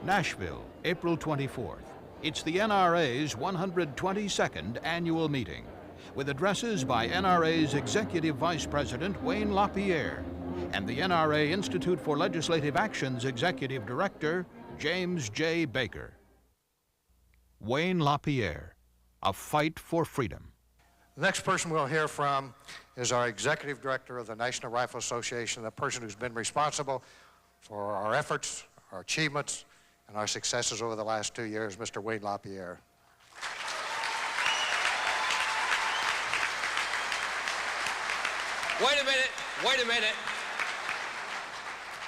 Nashville, April 24th. It's the NRA's 122nd annual meeting, with addresses by NRA's Executive Vice President Wayne LaPierre and the NRA Institute for Legislative Action's Executive Director, James J. Baker. Wayne LaPierre, A Fight for Freedom. The next person we'll hear from is our Executive Director of the National Rifle Association, the person who's been responsible for our efforts, our achievements, and our successes over the last 2 years, Mr. Wayne LaPierre. Wait a minute.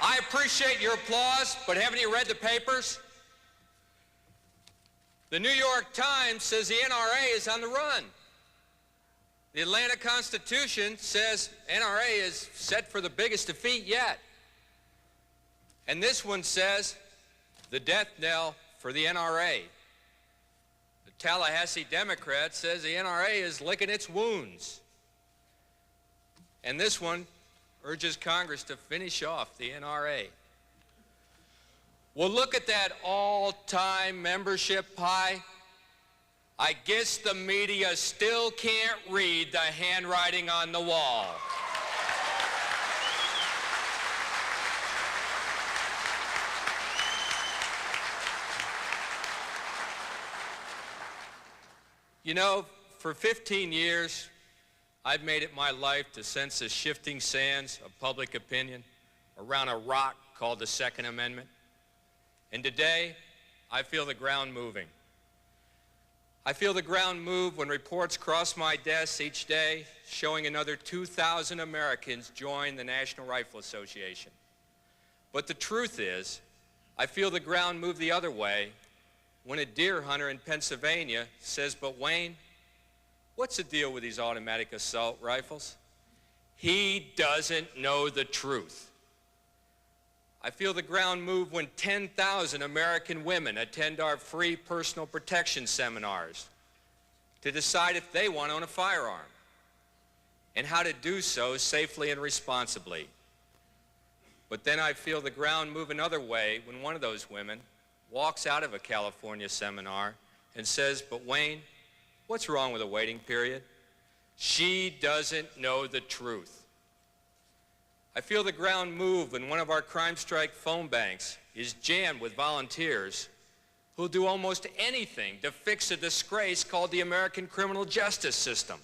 I appreciate your applause, but haven't you read the papers? The New York Times says the NRA is on the run. The Atlanta Constitution says NRA is set for the biggest defeat yet. And this one says the death knell for the NRA. The Tallahassee Democrat says the NRA is licking its wounds. And this one urges Congress to finish off the NRA. Well, look at that all-time membership pie. I guess the media still can't read the handwriting on the wall. You know, for 15 years, I've made it my life to sense the shifting sands of public opinion around a rock called the Second Amendment. And today, I feel the ground moving. I feel the ground move when reports cross my desk each day showing another 2,000 Americans join the National Rifle Association. But the truth is, I feel the ground move the other way when a deer hunter in Pennsylvania says, "But Wayne, what's the deal with these automatic assault rifles?" He doesn't know the truth. I feel the ground move when 10,000 American women attend our free personal protection seminars to decide if they want to own a firearm and how to do so safely and responsibly. But then I feel the ground move another way when one of those women walks out of a California seminar and says, "But Wayne, what's wrong with a waiting period?" She doesn't know the truth. I feel the ground move when one of our crime strike phone banks is jammed with volunteers who'll do almost anything to fix a disgrace called the American criminal justice system.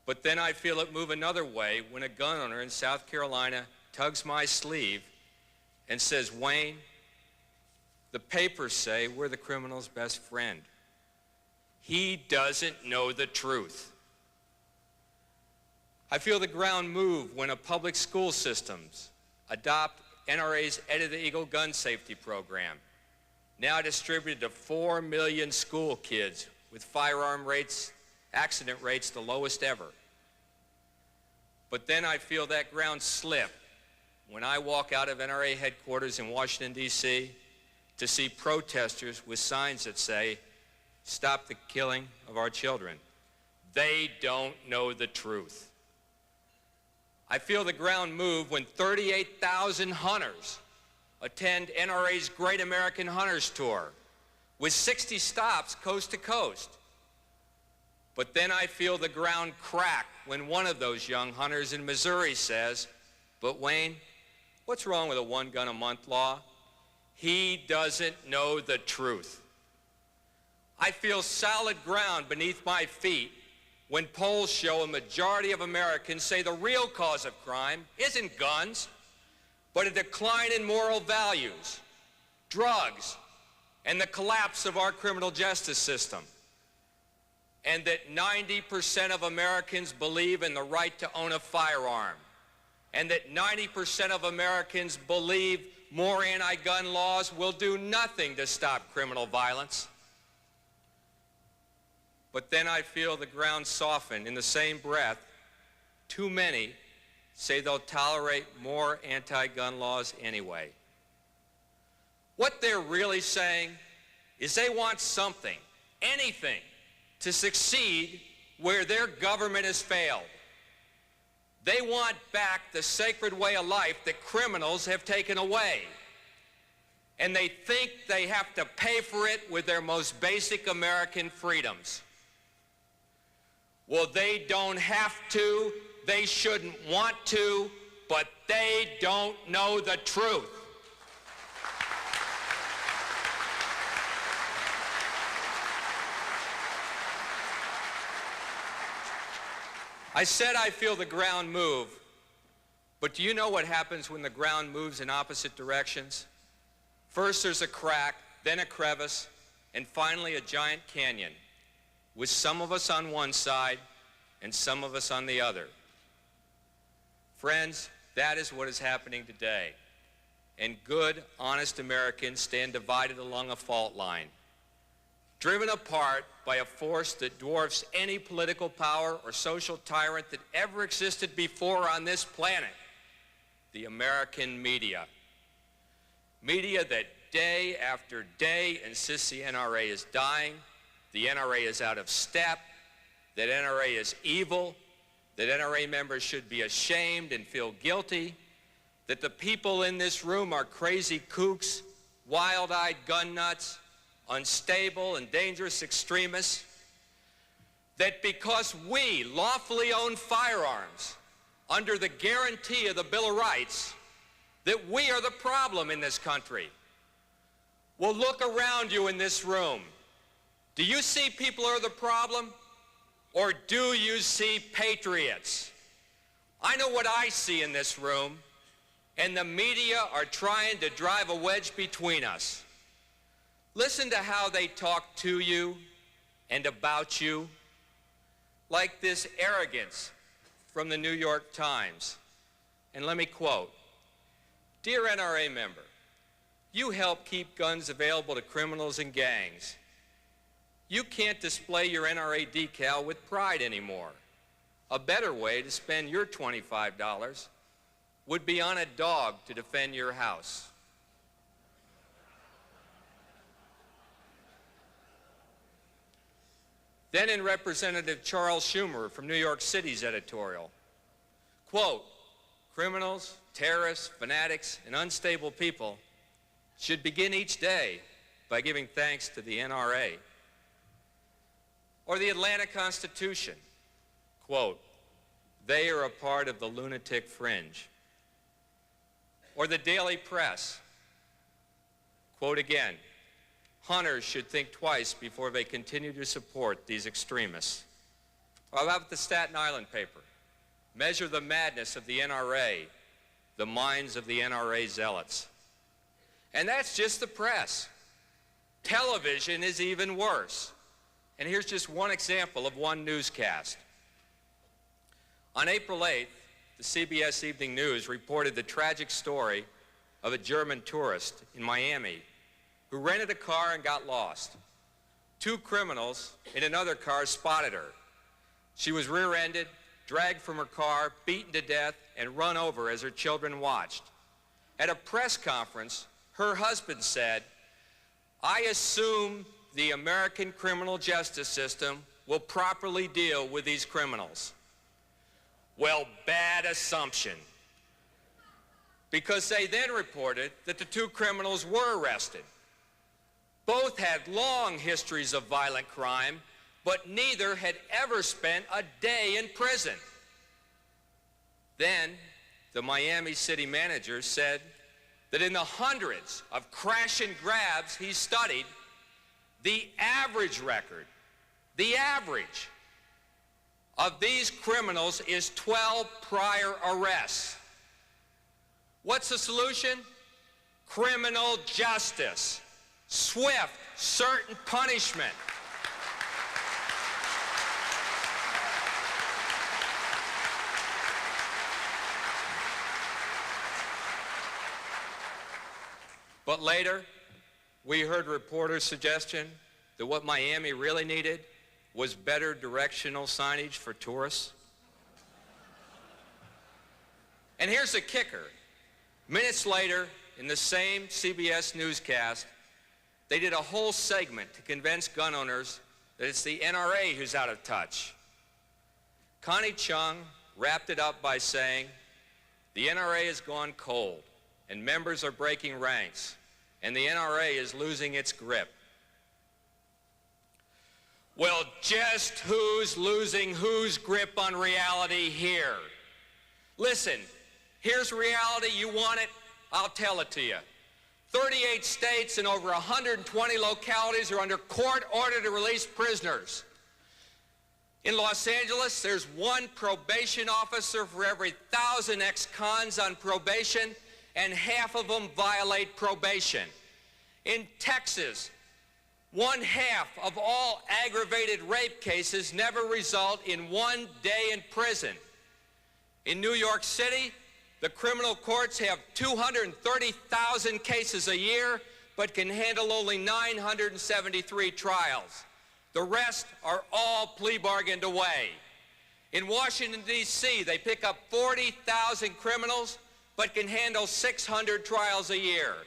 But then I feel it move another way when a gun owner in South Carolina tugs my sleeve and says, "Wayne, the papers say we're the criminal's best friend." He doesn't know the truth. I feel the ground move when a public school systems adopt NRA's Ed of the Eagle gun safety program, now distributed to 4 million school kids with firearm accident rates the lowest ever. But then I feel that ground slip when I walk out of NRA headquarters in Washington, D.C. to see protesters with signs that say, "Stop the killing of our children." They don't know the truth. I feel the ground move when 38,000 hunters attend NRA's Great American Hunters Tour with 60 stops coast to coast. But then I feel the ground crack when one of those young hunters in Missouri says, "But Wayne, what's wrong with a one-gun-a-month law?" He doesn't know the truth. I feel solid ground beneath my feet when polls show a majority of Americans say the real cause of crime isn't guns, but a decline in moral values, drugs, and the collapse of our criminal justice system. And that 90% of Americans believe in the right to own a firearm. And that 90% of Americans believe more anti-gun laws will do nothing to stop criminal violence. But then I feel the ground soften in the same breath. Too many say they'll tolerate more anti-gun laws anyway. What they're really saying is they want something, anything, to succeed where their government has failed. They want back the sacred way of life that criminals have taken away. and they think they have to pay for it with their most basic American freedoms. Well, they don't have to, they shouldn't want to, but they don't know the truth. I said I feel the ground move, but do you know what happens when the ground moves in opposite directions? First there's a crack, then a crevice, and finally a giant canyon, with some of us on one side and some of us on the other. Friends, that is what is happening today. And good, honest Americans stand divided along a fault line, driven apart by a force that dwarfs any political power or social tyrant that ever existed before on this planet, the American media. Media that day after day insists the NRA is dying, the NRA is out of step, that NRA is evil, that NRA members should be ashamed and feel guilty, that the people in this room are crazy kooks, wild-eyed gun nuts, unstable and dangerous extremists, that because we lawfully own firearms under the guarantee of the Bill of Rights, that we are the problem in this country. Well, look around you in this room. Do you see people are the problem, or do you see patriots? I know what I see in this room, and the media are trying to drive a wedge between us. Listen to how they talk to you and about you, like this arrogance from the New York Times. And let me quote, "Dear NRA member, you help keep guns available to criminals and gangs. You can't display your NRA decal with pride anymore. A better way to spend your $25 would be on a dog to defend your house." Then in Representative Charles Schumer from New York City's editorial, quote, "Criminals, terrorists, fanatics, and unstable people should begin each day by giving thanks to the NRA." Or the Atlanta Constitution, quote, "They are a part of the lunatic fringe." Or the Daily Press, quote again, "Hunters should think twice before they continue to support these extremists." Or how about the Staten Island paper? "Measure the madness of the NRA, the minds of the NRA zealots." And that's just the press. Television is even worse. And here's just one example of one newscast. On April 8th, the CBS Evening News reported the tragic story of a German tourist in Miami who rented a car and got lost. Two criminals in another car spotted her. She was rear-ended, dragged from her car, beaten to death, and run over as her children watched. At a press conference, her husband said, "I assume the American criminal justice system will properly deal with these criminals." Well, bad assumption. Because they then reported that the two criminals were arrested. Both had long histories of violent crime, but neither had ever spent a day in prison. Then, the Miami city manager said that in the hundreds of crash and grabs he studied, the average record, the average of these criminals is 12 prior arrests. What's the solution? Criminal justice. Swift, certain punishment. But later, we heard reporters' suggestion that what Miami really needed was better directional signage for tourists. And here's the kicker. Minutes later, in the same CBS newscast, they did a whole segment to convince gun owners that it's the NRA who's out of touch. Connie Chung wrapped it up by saying, "The NRA has gone cold, and members are breaking ranks. and the NRA is losing its grip. Well, just who's losing whose grip on reality here? Listen, here's reality. You want it? I'll tell it to you. 38 states and over 120 localities are under court order to release prisoners. In Los Angeles, there's one probation officer for every 1,000 ex-cons on probation, and half of them violate probation. In Texas, 1/2 of all aggravated rape cases never result in 1 day in prison. In New York City, the criminal courts have 230,000 cases a year, but can handle only 973 trials. The rest are all plea bargained away. In Washington, D.C., they pick up 40,000 criminals, but can handle 600 trials a year.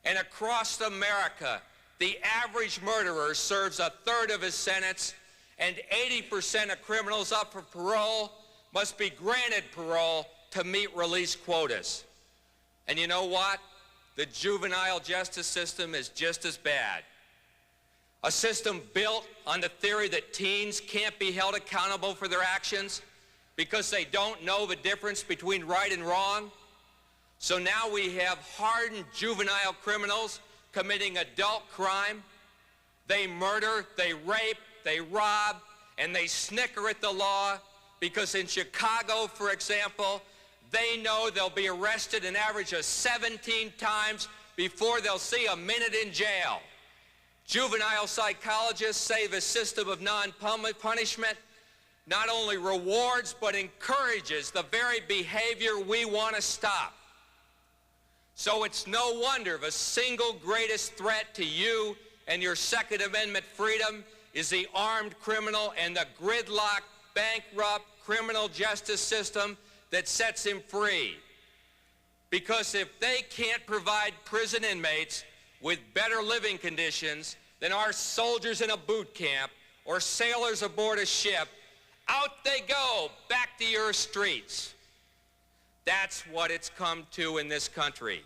And across America, the average murderer serves 1/3 of his sentence, and 80% of criminals up for parole must be granted parole to meet release quotas. And you know what? The juvenile justice system is just as bad. A system built on the theory that teens can't be held accountable for their actions because they don't know the difference between right and wrong. So now we have hardened juvenile criminals committing adult crime. They murder, they rape, they rob, and they snicker at the law because in Chicago, for example, they know they'll be arrested an average of 17 times before they'll see a minute in jail. Juvenile psychologists say the system of non-punishment not only rewards but encourages the very behavior we want to stop. So it's no wonder the single greatest threat to you and your Second Amendment freedom is the armed criminal and the gridlocked, bankrupt criminal justice system that sets him free. Because if they can't provide prison inmates with better living conditions than our soldiers in a boot camp or sailors aboard a ship, out they go, back to your streets. That's what it's come to in this country.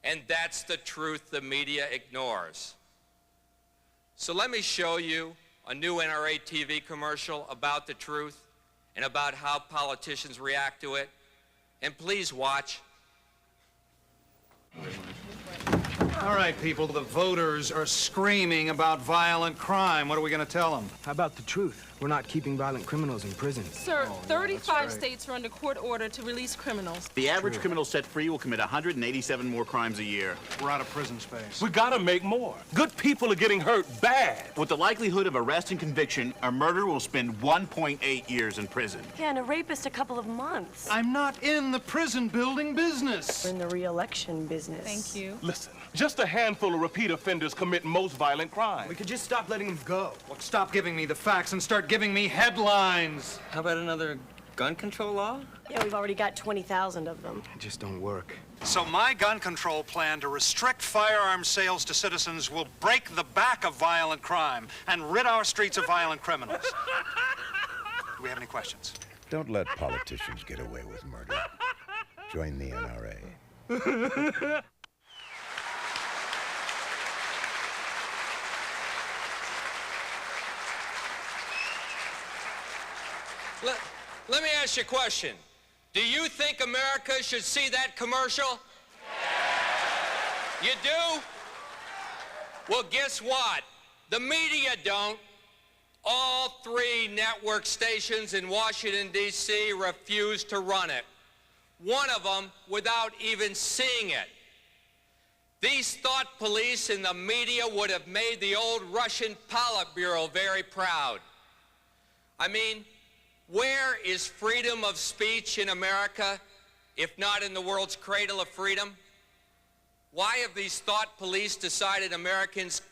And that's the truth the media ignores. So let me show you a new NRA TV commercial about the truth and about how politicians react to it. And please watch. All right, people, the voters are screaming about violent crime. What are we going to tell them? How about the truth? We're not keeping violent criminals in prison. Sir, 35 states are under court order to release criminals. The average criminal set free will commit 187 more crimes a year. We're out of prison space. We gotta make more. Good people are getting hurt bad. With the likelihood of arrest and conviction, a murderer will spend 1.8 years in prison. Yeah, and a rapist a couple of months. I'm not in the prison building business. We're in the re-election business. Thank you. Listen, just a handful of repeat offenders commit most violent crimes. We could just stop letting them go. Look, stop giving me the facts and start giving me headlines. How about another gun control law? Yeah, we've already got 20,000 of them. It just don't work. So my gun control plan to restrict firearm sales to citizens will break the back of violent crime and rid our streets of violent criminals. Do we have any questions? Don't let politicians get away with murder. Join the NRA. Let me ask you a question. Do you think America should see that commercial? You do? Well, guess what? The media don't. All 3 network stations in Washington, D.C. refuse to run it. One of them without even seeing it. These thought police in the media would have made the old Russian Politburo very proud. I mean, where is freedom of speech in America, if not in the world's cradle of freedom? Why have these thought police decided Americans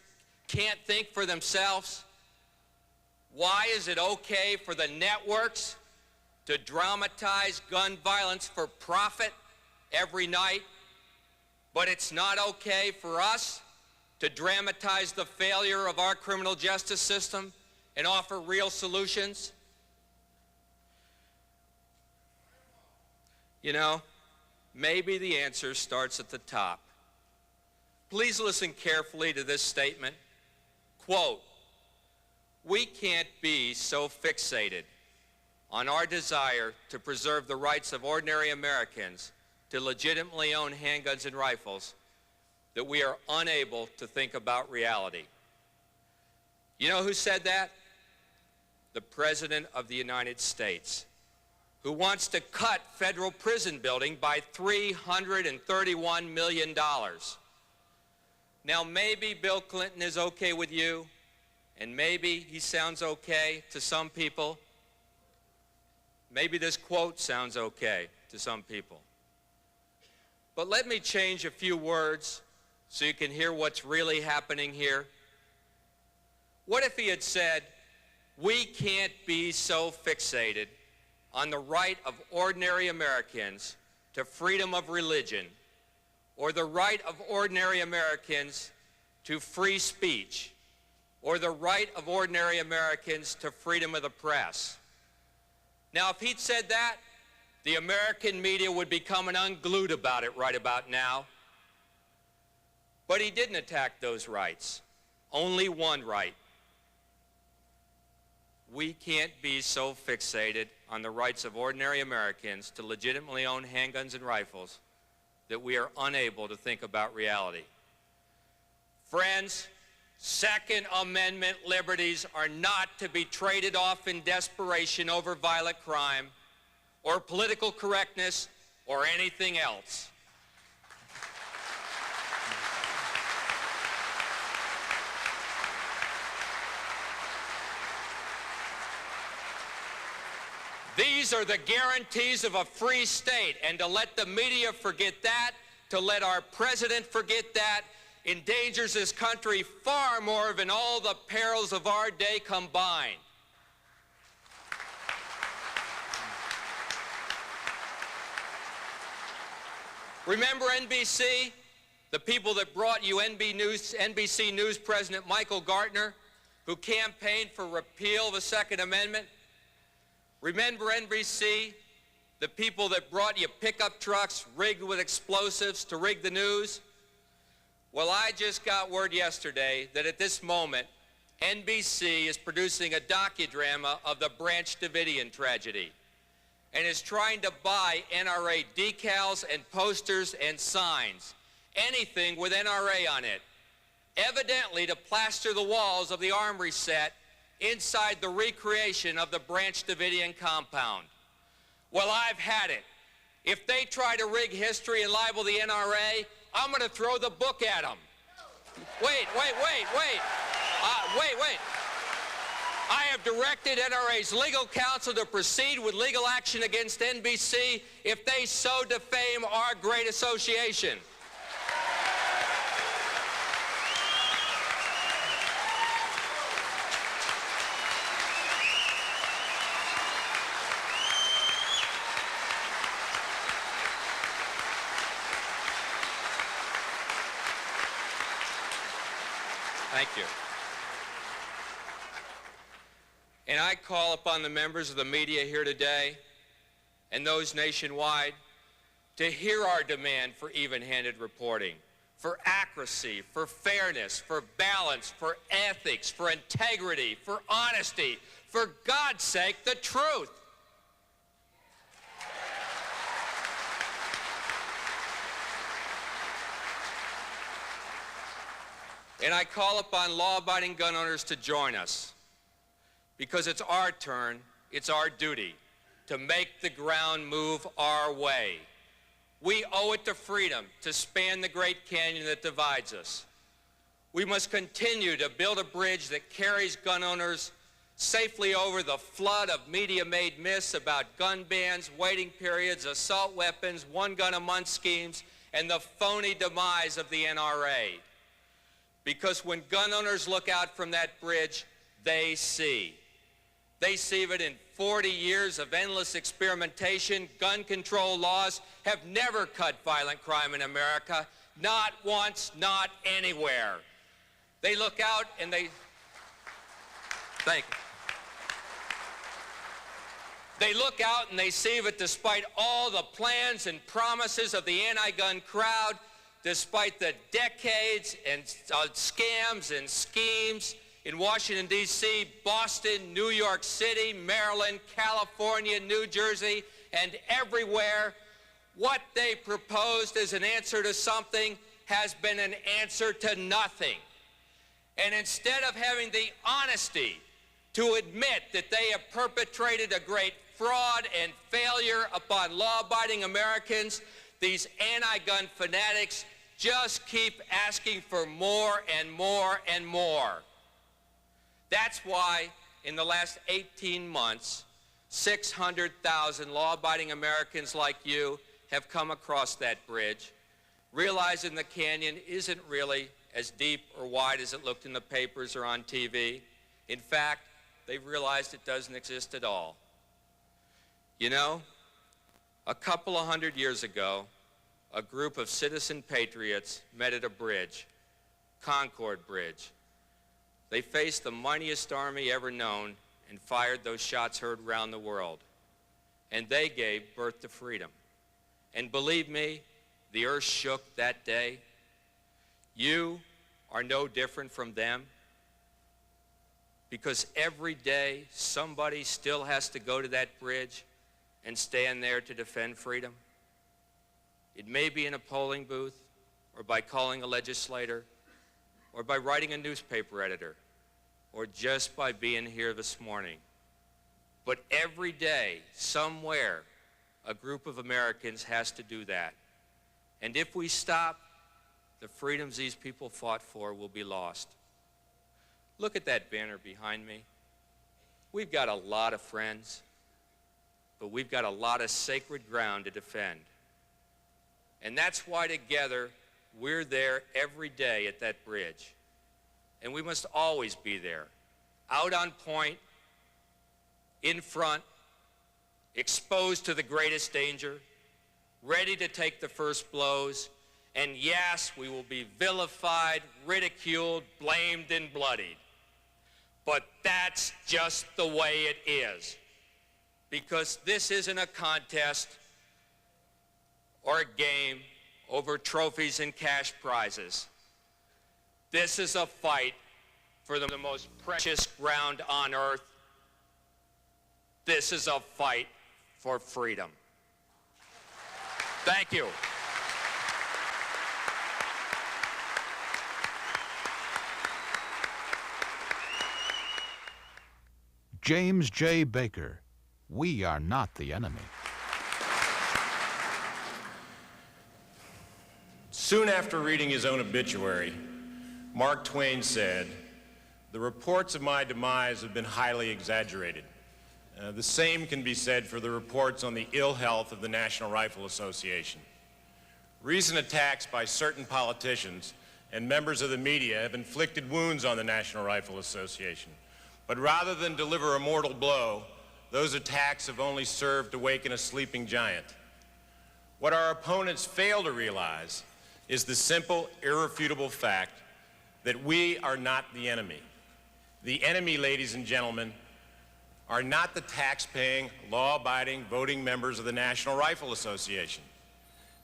can't think for themselves? Why is it okay for the networks to dramatize gun violence for profit every night, but it's not okay for us to dramatize the failure of our criminal justice system and offer real solutions? You know, maybe the answer starts at the top. Please listen carefully to this statement. Quote, "We can't be so fixated on our desire to preserve the rights of ordinary Americans to legitimately own handguns and rifles that we are unable to think about reality." You know who said that? The President of the United States, who wants to cut federal prison building by $331 million. Now, maybe Bill Clinton is okay with you, and maybe he sounds okay to some people. Maybe this quote sounds okay to some people. But let me change a few words so you can hear what's really happening here. What if he had said, "We can't be so fixated on the right of ordinary Americans to freedom of religion, or the right of ordinary Americans to free speech, or the right of ordinary Americans to freedom of the press." Now, if he'd said that, the American media would be coming unglued about it right about now. But he didn't attack those rights. Only one right. We can't be so fixated on the rights of ordinary Americans to legitimately own handguns and rifles that we are unable to think about reality. Friends, Second Amendment liberties are not to be traded off in desperation over violent crime or political correctness or anything else. These are the guarantees of a free state, and to let the media forget that, to let our president forget that, endangers this country far more than all the perils of our day combined. Remember NBC? The people that brought you NBC News President Michael Gartner, who campaigned for repeal of the Second Amendment? Remember NBC, the people that brought you pickup trucks rigged with explosives to rig the news? Well, I just got word yesterday that at this moment, NBC is producing a docudrama of the Branch Davidian tragedy and is trying to buy NRA decals and posters and signs, anything with NRA on it, evidently to plaster the walls of the Armory set inside the recreation of the Branch Davidian compound. Well, I've had it. If they try to rig history and libel the NRA, I'm going to throw the book at them. Wait. I have directed NRA's legal counsel to proceed with legal action against NBC if they so defame our great association. Thank you. And I call upon the members of the media here today and those nationwide to hear our demand for even-handed reporting, for accuracy, for fairness, for balance, for ethics, for integrity, for honesty, for God's sake, the truth. And I call upon law-abiding gun owners to join us, because it's our turn, it's our duty to make the ground move our way. We owe it to freedom to span the Great Canyon that divides us. We must continue to build a bridge that carries gun owners safely over the flood of media-made myths about gun bans, waiting periods, assault weapons, one-gun-a-month schemes, and the phony demise of the NRA. Because when gun owners look out from that bridge, they see. They see that in 40 years of endless experimentation, gun control laws have never cut violent crime in America, not once, not anywhere. They look out and they... Thank you. They look out and they see that despite all the plans and promises of the anti-gun crowd, despite the decades and scams and schemes in Washington, D.C., Boston, New York City, Maryland, California, New Jersey, and everywhere, what they proposed as an answer to something has been an answer to nothing. And instead of having the honesty to admit that they have perpetrated a great fraud and failure upon law-abiding Americans, these anti-gun fanatics just keep asking for more and more and more. That's why in the last 18 months, 600,000 law-abiding Americans like you have come across that bridge, realizing the canyon isn't really as deep or wide as it looked in the papers or on TV. In fact, they've realized it doesn't exist at all. You know, a couple of hundred years ago, a group of citizen patriots met at a bridge, Concord Bridge. They faced the mightiest army ever known and fired those shots heard around the world. And they gave birth to freedom. And believe me, the earth shook that day. You are no different from them, because every day somebody still has to go to that bridge and stand there to defend freedom. It may be in a polling booth, or by calling a legislator, or by writing a newspaper editor, or just by being here this morning. But every day, somewhere, a group of Americans has to do that. And if we stop, the freedoms these people fought for will be lost. Look at that banner behind me. We've got a lot of friends, but we've got a lot of sacred ground to defend. And that's why together we're there every day at that bridge. And we must always be there, out on point, in front, exposed to the greatest danger, ready to take the first blows. And yes, we will be vilified, ridiculed, blamed, and bloodied. But that's just the way it is. Because this isn't a contest or a game over trophies and cash prizes. This is a fight for the most precious ground on earth. This is a fight for freedom. Thank you. James J. Baker, we are not the enemy. Soon after reading his own obituary, Mark Twain said, "The reports of my demise have been highly exaggerated. The same can be said for the reports on the ill health of the National Rifle Association. Recent attacks by certain politicians and members of the media have inflicted wounds on the National Rifle Association. But rather than deliver a mortal blow, those attacks have only served to waken a sleeping giant. What our opponents fail to realize is the simple, irrefutable fact that we are not the enemy. The enemy, ladies and gentlemen, are not the tax-paying, law-abiding, voting members of the National Rifle Association.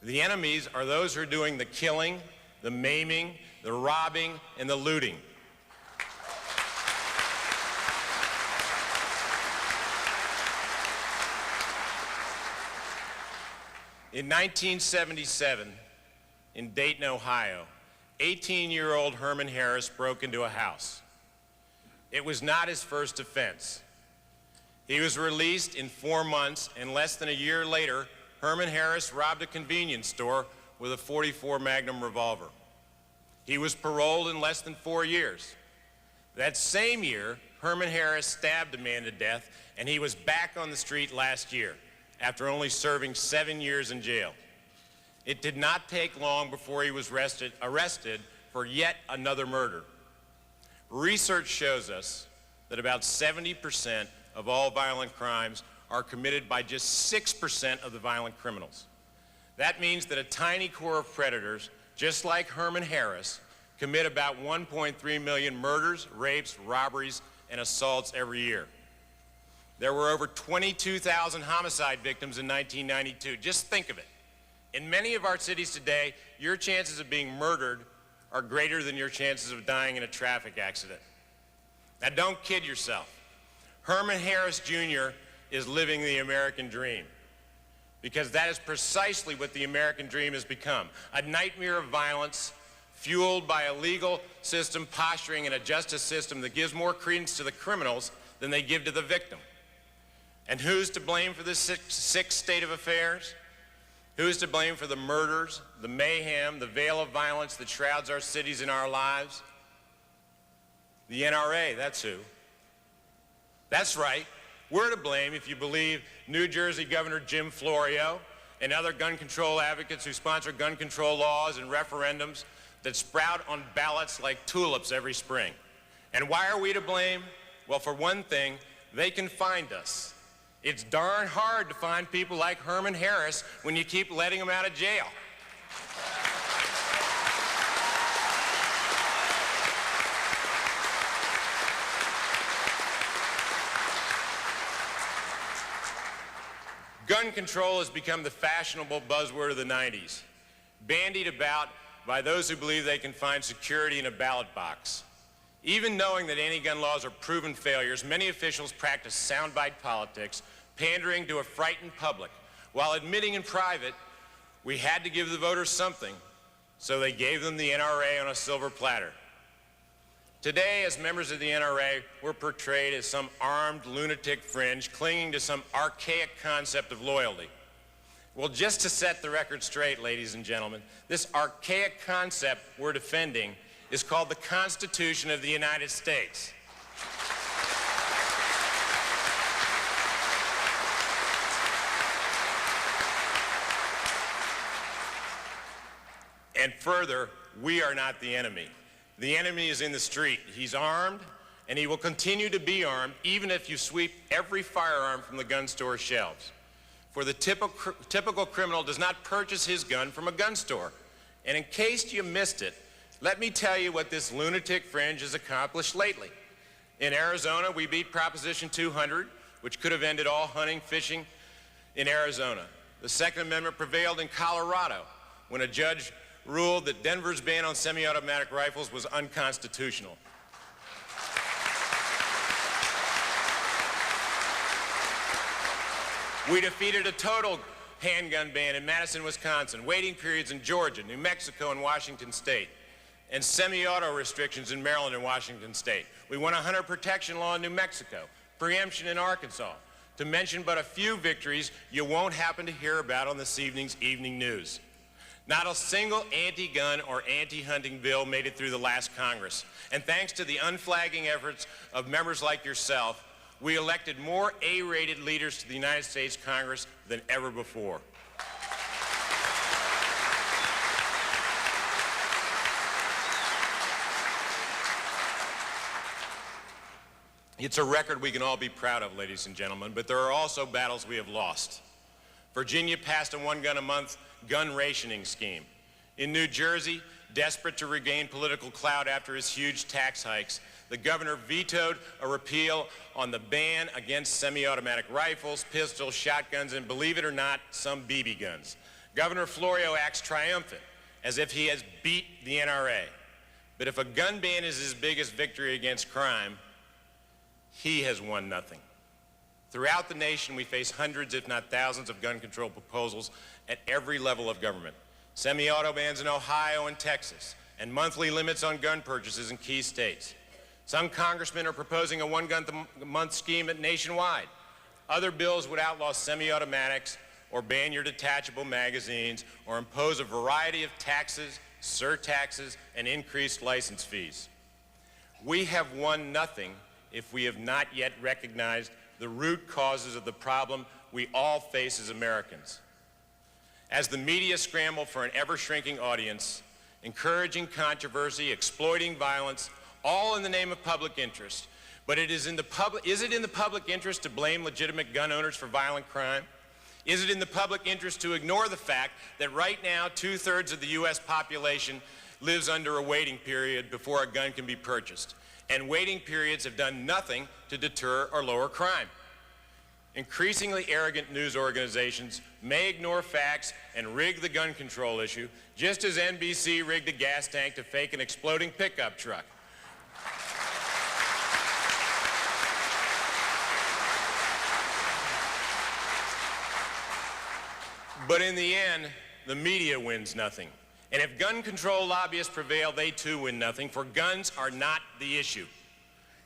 The enemies are those who are doing the killing, the maiming, the robbing, and the looting. In 1977, in Dayton, Ohio, 18-year-old Herman Harris broke into a house. It was not his first offense. He was released in 4 months, and less than a year later, Herman Harris robbed a convenience store with a .44 Magnum revolver. He was paroled in less than 4 years. That same year, Herman Harris stabbed a man to death, and he was back on the street last year, after only serving 7 years in jail. It did not take long before he was arrested for yet another murder. Research shows us that about 70% of all violent crimes are committed by just 6% of the violent criminals. That means that a tiny core of predators, just like Herman Harris, commit about 1.3 million murders, rapes, robberies, and assaults every year. There were over 22,000 homicide victims in 1992. Just think of it. In many of our cities today, your chances of being murdered are greater than your chances of dying in a traffic accident. Now, don't kid yourself. Herman Harris Jr. is living the American dream, because that is precisely what the American dream has become, a nightmare of violence fueled by a legal system posturing in a justice system that gives more credence to the criminals than they give to the victim. And who's to blame for this sick state of affairs? Who's to blame for the murders, the mayhem, the veil of violence that shrouds our cities and our lives? The NRA, that's who. That's right. We're to blame if you believe New Jersey Governor Jim Florio and other gun control advocates who sponsor gun control laws and referendums that sprout on ballots like tulips every spring. And why are we to blame? Well, for one thing, they can find us. It's darn hard to find people like Herman Harris when you keep letting them out of jail. Gun control has become the fashionable buzzword of the 90s, bandied about by those who believe they can find security in a ballot box. Even knowing that anti-gun laws are proven failures, many officials practice soundbite politics, pandering to a frightened public, while admitting in private we had to give the voters something, so they gave them the NRA on a silver platter. Today, as members of the NRA, we're portrayed as some armed lunatic fringe clinging to some archaic concept of loyalty. Well, just to set the record straight, ladies and gentlemen, this archaic concept we're defending is called the Constitution of the United States. And further, we are not the enemy. The enemy is in the street. He's armed, and he will continue to be armed even if you sweep every firearm from the gun store shelves. For the typical criminal does not purchase his gun from a gun store. And in case you missed it, let me tell you what this lunatic fringe has accomplished lately. In Arizona, we beat Proposition 200, which could have ended all hunting, fishing in Arizona. The Second Amendment prevailed in Colorado when a judge ruled that Denver's ban on semi-automatic rifles was unconstitutional. We defeated a total handgun ban in Madison, Wisconsin, waiting periods in Georgia, New Mexico, and Washington State, and semi-auto restrictions in Maryland and Washington State. We won a hunter protection law in New Mexico, preemption in Arkansas, to mention but a few victories you won't happen to hear about on this evening's evening news. Not a single anti-gun or anti-hunting bill made it through the last Congress. And thanks to the unflagging efforts of members like yourself, we elected more A-rated leaders to the United States Congress than ever before. It's a record we can all be proud of, ladies and gentlemen, but there are also battles we have lost. Virginia passed a one-gun-a-month gun rationing scheme. In New Jersey, desperate to regain political clout after his huge tax hikes, the governor vetoed a repeal on the ban against semi-automatic rifles, pistols, shotguns, and believe it or not, some BB guns. Governor Florio acts triumphant, as if he has beat the NRA. But if a gun ban is his biggest victory against crime, he has won nothing. Throughout the nation, we face hundreds, if not thousands, of gun control proposals at every level of government. Semi-auto bans in Ohio and Texas, and monthly limits on gun purchases in key states. Some congressmen are proposing a one-gun-a-month scheme nationwide. Other bills would outlaw semi-automatics or ban your detachable magazines or impose a variety of taxes, surtaxes, and increased license fees. We have won nothing if we have not yet recognized the root causes of the problem we all face as Americans. As the media scramble for an ever-shrinking audience, encouraging controversy, exploiting violence, all in the name of public interest. But is it in the public interest to blame legitimate gun owners for violent crime? Is it in the public interest to ignore the fact that right now 2/3 of the U.S. population lives under a waiting period before a gun can be purchased? And waiting periods have done nothing to deter or lower crime. Increasingly arrogant news organizations may ignore facts and rig the gun control issue, just as NBC rigged a gas tank to fake an exploding pickup truck. But in the end, the media wins nothing. And if gun control lobbyists prevail, they too win nothing, for guns are not the issue.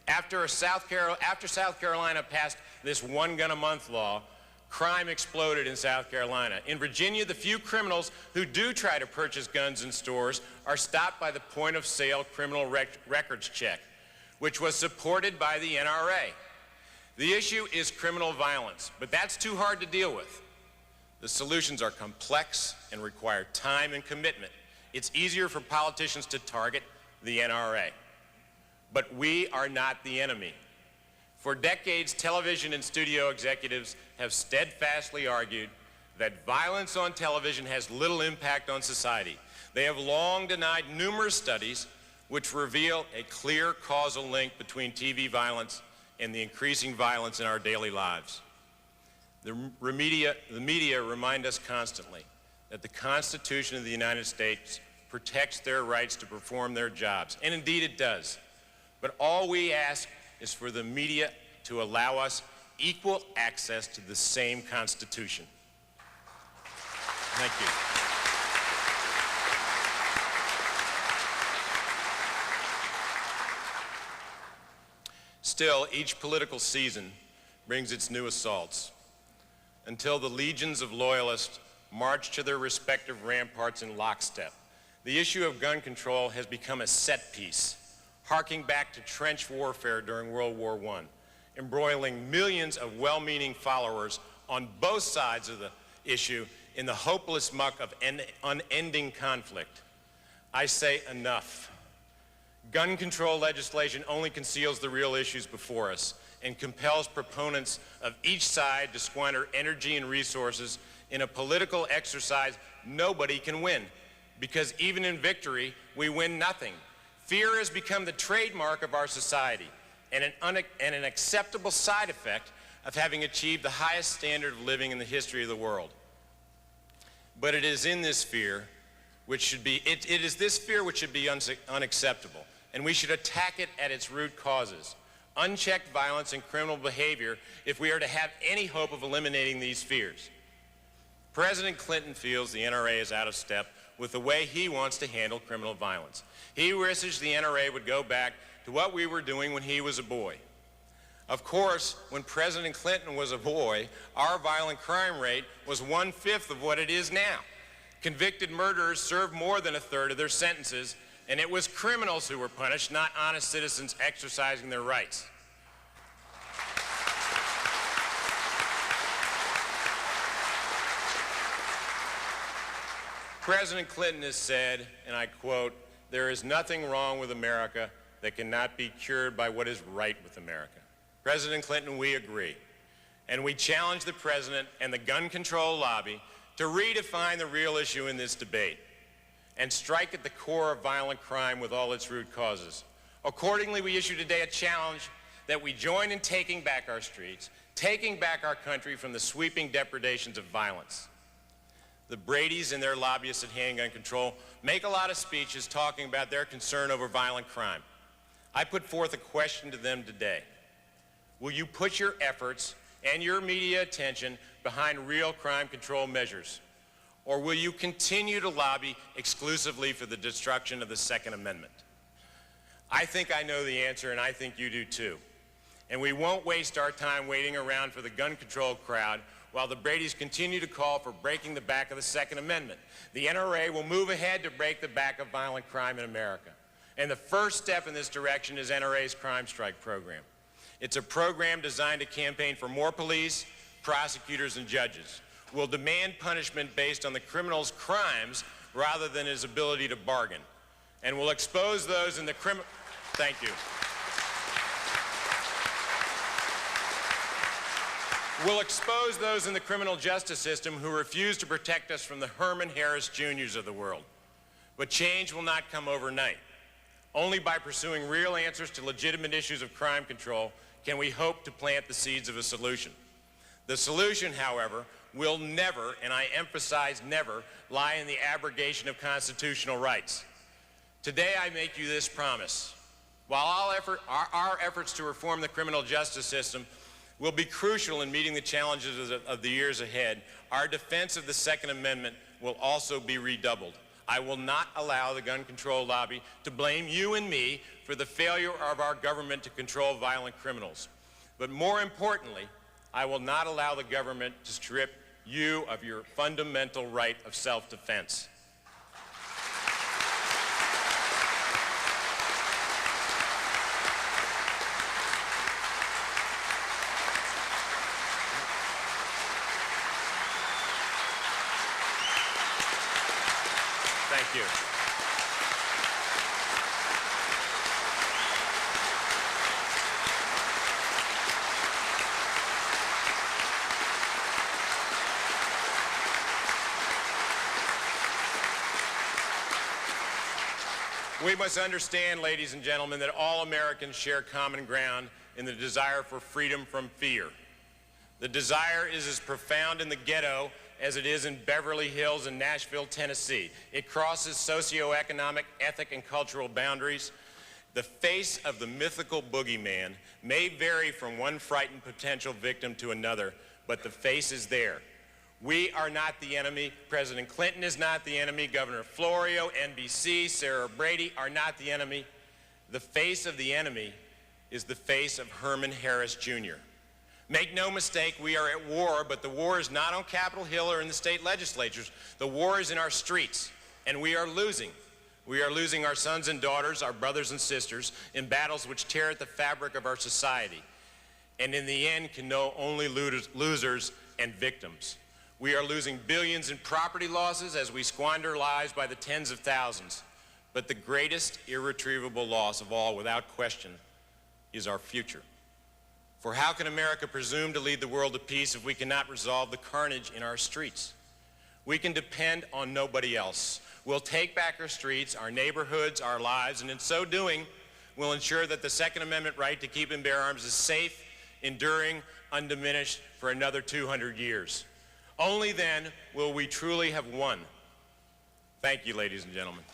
After South Carolina passed this one gun a month law, crime exploded in South Carolina. In Virginia, the few criminals who do try to purchase guns in stores are stopped by the point of sale criminal records check, which was supported by the NRA. The issue is criminal violence, but that's too hard to deal with. The solutions are complex and require time and commitment. It's easier for politicians to target the NRA. But we are not the enemy. For decades, television and studio executives have steadfastly argued that violence on television has little impact on society. They have long denied numerous studies which reveal a clear causal link between TV violence and the increasing violence in our daily lives. The media remind us constantly that the Constitution of the United States protects their rights to perform their jobs, and indeed it does. But all we ask is for the media to allow us equal access to the same Constitution. Thank you. Still, each political season brings its new assaults, until the legions of loyalists march to their respective ramparts in lockstep. The issue of gun control has become a set piece, harking back to trench warfare during World War I, embroiling millions of well-meaning followers on both sides of the issue in the hopeless muck of unending conflict. I say enough. Gun control legislation only conceals the real issues before us and compels proponents of each side to squander energy and resources in a political exercise nobody can win, because even in victory, we win nothing. Fear has become the trademark of our society and an acceptable side effect of having achieved the highest standard of living in the history of the world. But it is in this fear which should be, it is this fear which should be unacceptable, and we should attack it at its root causes. Unchecked violence and criminal behavior if we are to have any hope of eliminating these fears. President Clinton feels the NRA is out of step with the way he wants to handle criminal violence. He wishes the NRA would go back to what we were doing when he was a boy. Of course, when President Clinton was a boy, our violent crime rate was 1/5 of what it is now. Convicted murderers served more than 1/3 of their sentences, and it was criminals who were punished, not honest citizens exercising their rights. President Clinton has said, and I quote, "There is nothing wrong with America that cannot be cured by what is right with America." President Clinton, we agree. And we challenge the president and the gun control lobby to redefine the real issue in this debate and strike at the core of violent crime with all its root causes. Accordingly, we issue today a challenge that we join in taking back our streets, taking back our country from the sweeping depredations of violence. The Bradys and their lobbyists at Handgun Control make a lot of speeches talking about their concern over violent crime. I put forth a question to them today. Will you put your efforts and your media attention behind real crime control measures? Or will you continue to lobby exclusively for the destruction of the Second Amendment? I think I know the answer, and I think you do too. And we won't waste our time waiting around for the gun control crowd while the Bradys continue to call for breaking the back of the Second Amendment. The NRA will move ahead to break the back of violent crime in America. And the first step in this direction is NRA's Crime Strike program. It's a program designed to campaign for more police, prosecutors, and judges. We'll demand punishment based on the criminal's crimes rather than his ability to bargain. And we'll expose those in the Thank you. We'll expose those in the criminal justice system who refuse to protect us from the Herman Harris Jr.'s of the world. But change will not come overnight. Only by pursuing real answers to legitimate issues of crime control can we hope to plant the seeds of a solution. The solution, however, will never, and I emphasize never, lie in the abrogation of constitutional rights. Today I make you this promise. While our efforts to reform the criminal justice system will be crucial in meeting the challenges of the years ahead, our defense of the Second Amendment will also be redoubled. I will not allow the gun control lobby to blame you and me for the failure of our government to control violent criminals. But more importantly, I will not allow the government to strip you of your fundamental right of self-defense. Thank you. We must understand, ladies and gentlemen, that all Americans share common ground in the desire for freedom from fear. The desire is as profound in the ghetto as it is in Beverly Hills and Nashville, Tennessee. It crosses socioeconomic, ethnic, and cultural boundaries. The face of the mythical boogeyman may vary from one frightened potential victim to another, but the face is there. We are not the enemy. President Clinton is not the enemy. Governor Florio, NBC, Sarah Brady are not the enemy. The face of the enemy is the face of Herman Harris, Jr. Make no mistake, we are at war, but the war is not on Capitol Hill or in the state legislatures. The war is in our streets, and we are losing. We are losing our sons and daughters, our brothers and sisters, in battles which tear at the fabric of our society, and in the end can know only losers and victims. We are losing billions in property losses as we squander lives by the tens of thousands. But the greatest irretrievable loss of all, without question, is our future. For how can America presume to lead the world to peace if we cannot resolve the carnage in our streets? We can depend on nobody else. We'll take back our streets, our neighborhoods, our lives, and in so doing, we'll ensure that the Second Amendment right to keep and bear arms is safe, enduring, undiminished for another 200 years. Only then will we truly have won. Thank you, ladies and gentlemen.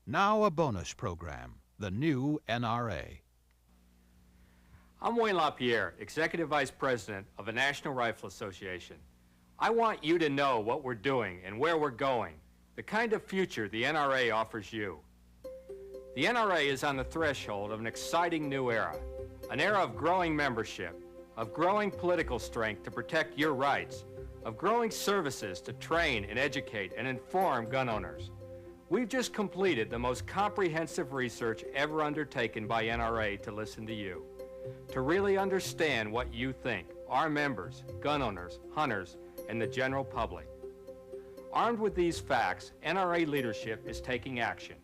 Now a bonus program, the new NRA. I'm Wayne LaPierre, Executive Vice President of the National Rifle Association. I want you to know what we're doing and where we're going, the kind of future the NRA offers you. The NRA is on the threshold of an exciting new era, an era of growing membership, of growing political strength to protect your rights, of growing services to train and educate and inform gun owners. We've just completed the most comprehensive research ever undertaken by NRA to listen to you, to really understand what you think, our members, gun owners, hunters, and the general public. Armed with these facts, NRA leadership is taking action.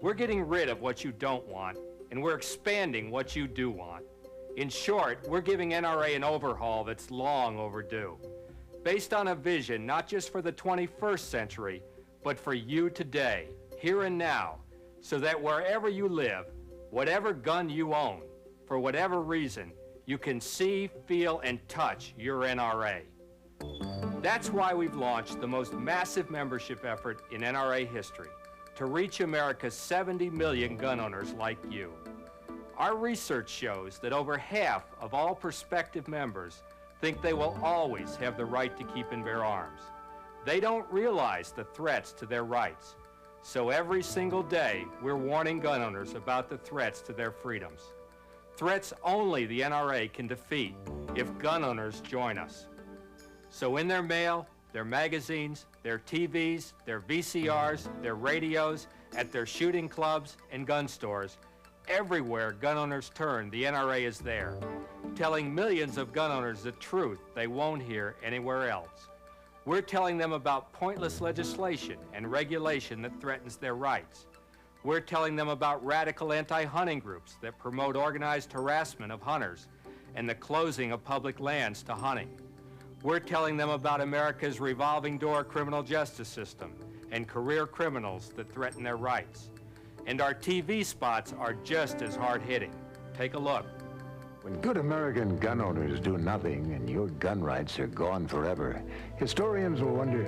We're getting rid of what you don't want, and we're expanding what you do want. In short, we're giving NRA an overhaul that's long overdue, based on a vision not just for the 21st century, but for you today, here and now, so that wherever you live, whatever gun you own, for whatever reason, you can see, feel, and touch your NRA. That's why we've launched the most massive membership effort in NRA history, to reach America's 70 million gun owners like you. Our research shows that over half of all prospective members think they will always have the right to keep and bear arms. They don't realize the threats to their rights. So every single day, we're warning gun owners about the threats to their freedoms. Threats only the NRA can defeat if gun owners join us. So in their mail, their magazines, their TVs, their VCRs, their radios, at their shooting clubs and gun stores, everywhere gun owners turn, the NRA is there, telling millions of gun owners the truth they won't hear anywhere else. We're telling them about pointless legislation and regulation that threatens their rights. We're telling them about radical anti-hunting groups that promote organized harassment of hunters and the closing of public lands to hunting. We're telling them about America's revolving door criminal justice system and career criminals that threaten their rights. And our TV spots are just as hard-hitting. Take a look. When good American gun owners do nothing and your gun rights are gone forever, historians will wonder,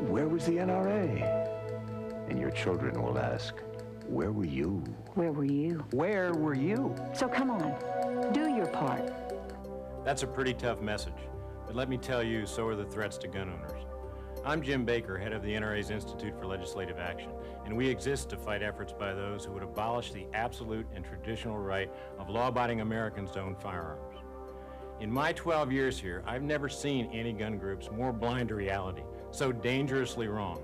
where was the NRA? And your children will ask, where were you? Where were you? Where were you? So come on, do your part. That's a pretty tough message. But let me tell you, so are the threats to gun owners. I'm Jim Baker, head of the NRA's Institute for Legislative Action, and we exist to fight efforts by those who would abolish the absolute and traditional right of law-abiding Americans to own firearms. In my 12 years here, I've never seen anti-gun groups more blind to reality, so dangerously wrong.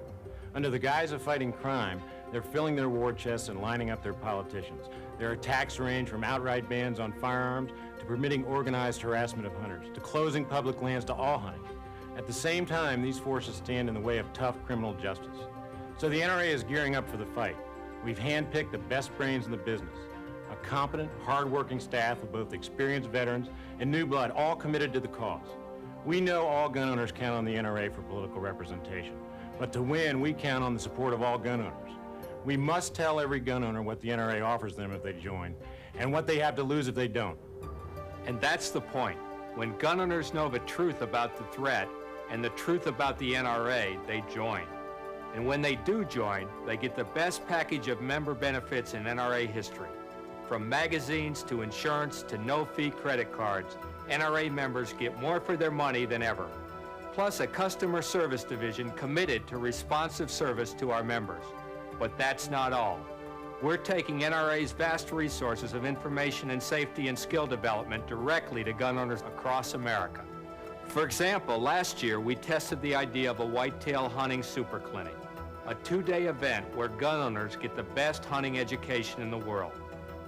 Under the guise of fighting crime, they're filling their war chests and lining up their politicians. Their attacks range from outright bans on firearms to permitting organized harassment of hunters, to closing public lands to all hunting. At the same time, these forces stand in the way of tough criminal justice. So the NRA is gearing up for the fight. We've handpicked the best brains in the business, a competent, hard-working staff of both experienced veterans and new blood, all committed to the cause. We know all gun owners count on the NRA for political representation, but to win, we count on the support of all gun owners. We must tell every gun owner what the NRA offers them if they join, and what they have to lose if they don't. And that's the point. When gun owners know the truth about the threat and the truth about the NRA, they join. And when they do join, they get the best package of member benefits in NRA history. From magazines to insurance to no-fee credit cards, NRA members get more for their money than ever. Plus a customer service division committed to responsive service to our members. But that's not all. We're taking NRA's vast resources of information and safety and skill development directly to gun owners across America. For example, last year we tested the idea of a whitetail hunting super clinic, a 2-day event where gun owners get the best hunting education in the world.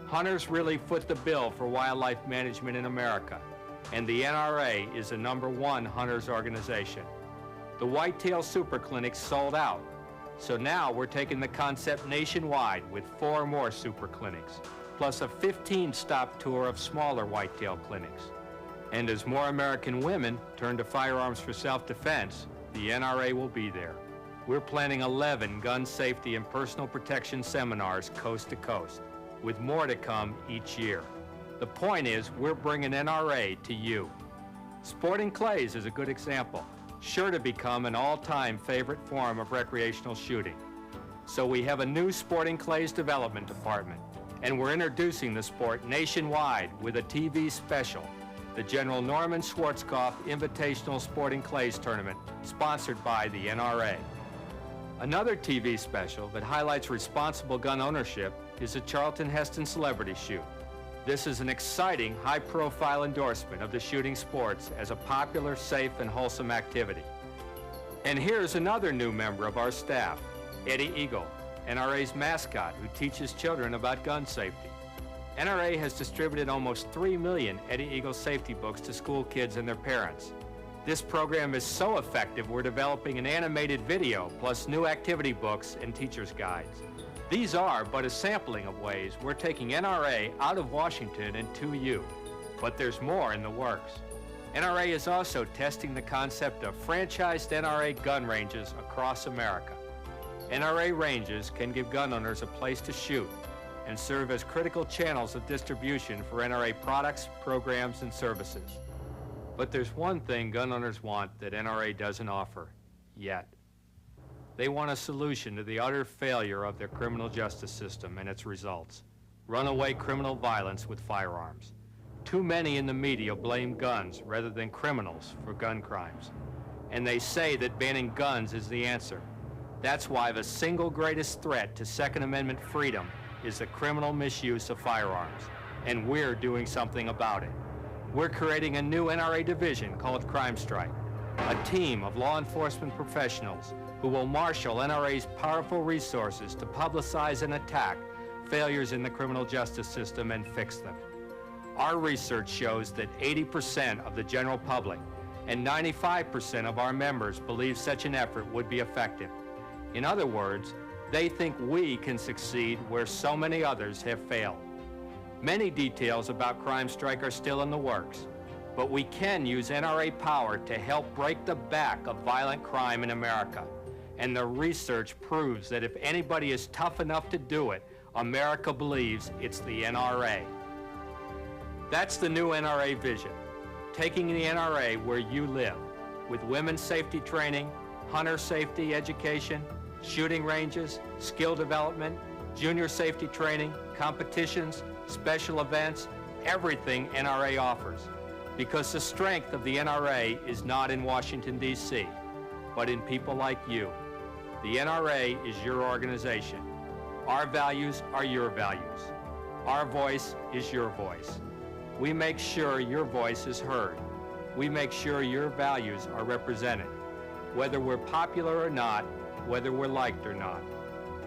Hunters really foot the bill for wildlife management in America, and the NRA is the #1 hunters organization. The whitetail super clinic sold out, so now we're taking the concept nationwide with 4 more super clinics, plus a 15-stop tour of smaller whitetail clinics. And as more American women turn to firearms for self-defense, the NRA will be there. We're planning 11 gun safety and personal protection seminars coast to coast, with more to come each year. The point is, we're bringing NRA to you. Sporting clays is a good example, sure to become an all-time favorite form of recreational shooting. So we have a new sporting clays development department, and we're introducing the sport nationwide with a TV special, the General Norman Schwarzkopf Invitational Sporting Clays Tournament, sponsored by the NRA. Another TV special that highlights responsible gun ownership is the Charlton Heston Celebrity Shoot. This is an exciting, high-profile endorsement of the shooting sports as a popular, safe, and wholesome activity. And here's another new member of our staff, Eddie Eagle, NRA's mascot, who teaches children about gun safety. NRA has distributed almost 3 million Eddie Eagle safety books to school kids and their parents. This program is so effective, we're developing an animated video, plus new activity books and teacher's guides. These are but a sampling of ways we're taking NRA out of Washington and to you. But there's more in the works. NRA is also testing the concept of franchised NRA gun ranges across America. NRA ranges can give gun owners a place to shoot and serve as critical channels of distribution for NRA products, programs, and services. But there's one thing gun owners want that NRA doesn't offer, yet. They want a solution to the utter failure of their criminal justice system and its results, runaway criminal violence with firearms. Too many in the media blame guns rather than criminals for gun crimes. And they say that banning guns is the answer. That's why the single greatest threat to Second Amendment freedom is the criminal misuse of firearms, and we're doing something about it. We're creating a new NRA division called Crime Strike, a team of law enforcement professionals who will marshal NRA's powerful resources to publicize and attack failures in the criminal justice system and fix them. Our research shows that 80% of the general public and 95% of our members believe such an effort would be effective. In other words, they think we can succeed where so many others have failed. Many details about Crime Strike are still in the works, but we can use NRA power to help break the back of violent crime in America. And the research proves that if anybody is tough enough to do it, America believes it's the NRA. That's the new NRA vision, taking the NRA where you live, with women's safety training, hunter safety education, shooting ranges, skill development, junior safety training, competitions, special events, everything NRA offers. Because the strength of the NRA is not in Washington, D.C., but in people like you. The NRA is your organization. Our values are your values. Our voice is your voice. We make sure your voice is heard. We make sure your values are represented, whether we're popular or not, whether we're liked or not.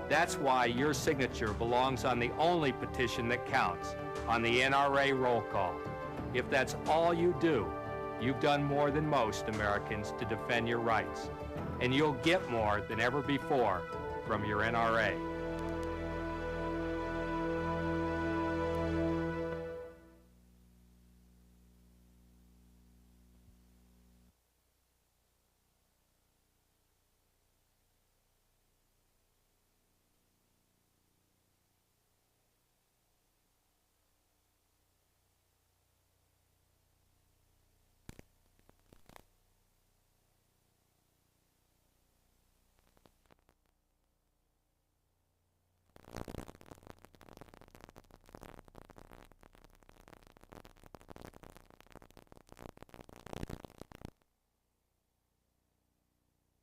That's why your signature belongs on the only petition that counts, on the NRA roll call. If that's all you do, you've done more than most Americans to defend your rights. And you'll get more than ever before from your NRA.